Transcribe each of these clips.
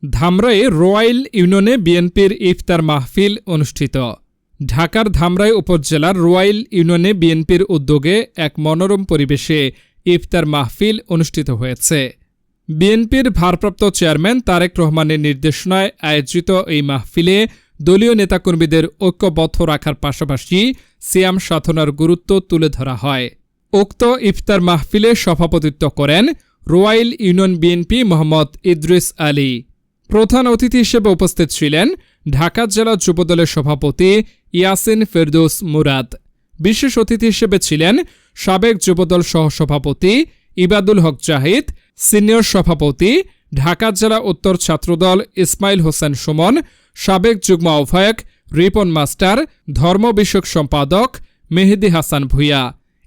ধামরাই রোয়াইল ইউনিয়নে বিএনপির ইফতার মাহফিল অনুষ্ঠিত। ঢাকার ধামরাই উপজেলার রোয়াইল ইউনিয়নে বিএনপির উদ্যোগে এক মনোরম পরিবেশে ইফতার মাহফিল অনুষ্ঠিত হয়েছে। বিএনপির ভারপ্রাপ্ত চেয়ারম্যান তারেক রহমানের নির্দেশনায় আয়োজিত এই মাহফিলে দলীয় নেতাকর্মীদের ঐক্যবদ্ধ রাখার পাশাপাশি সিয়াম সাধনার গুরুত্ব তুলে ধরা হয়। উক্ত ইফতার মাহফিলে সভাপতিত্ব করেন রোয়াইল ইউনিয়ন বিএনপি মোহাম্মদ ইদ্রিস আলী। প্রধান অতিথি হিসেবে উপস্থিত ছিলেন ঢাকা জেলা যুবদলের সভাপতি ইয়াসিন ফেরদৌস মুরাদ। বিশেষ অতিথি হিসেবে ছিলেন সাবেক যুবদল সহসভাপতি ইবাদুল হক জাহিদ, সিনিয়র সভাপতি ঢাকা জেলা উত্তর ছাত্রদল ইসমাইল হোসেন সুমন, সাবেক যুগ্ম আহ্বায়ক রিপন মাস্টার, ধর্ম বিষয়ক সম্পাদক মেহেদী হাসান ভূঁইয়া।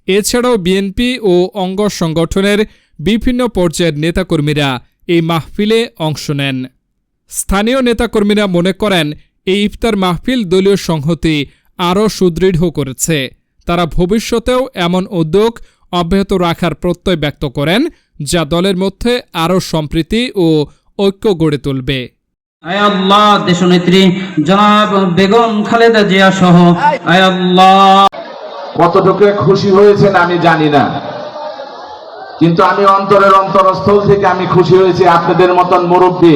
এছাড়াও বিএনপি ও অঙ্গ সংগঠনের বিভিন্ন পর্যায়ের নেতাকর্মীরা এই মাহফিলে অংশ নেন। স্থানীয় নেতাকর্মীরা মনে করেন এই ইফতার মাহফিল দলীয় সংহতি আরও সুদৃঢ় করেছে। তারা ভবিষ্যতেও এমন উদ্যোগ অব্যাহত রাখার প্রত্যয় ব্যক্ত করেন, যা দলের মধ্যে আরও সম্প্রীতি ও ঐক্য গড়ে তুলবে। আয় আল্লাহ, দেশনেত্রী জনাব বেগম খালেদা জিয়া সহ আয় আল্লাহ কতটুকু খুশি হয়েছেন আমি জানি না, কিন্তু আমি অন্তরের অন্তরস্থল থেকে আমি খুশি হয়েছি আপনাদের মতন মুরব্বী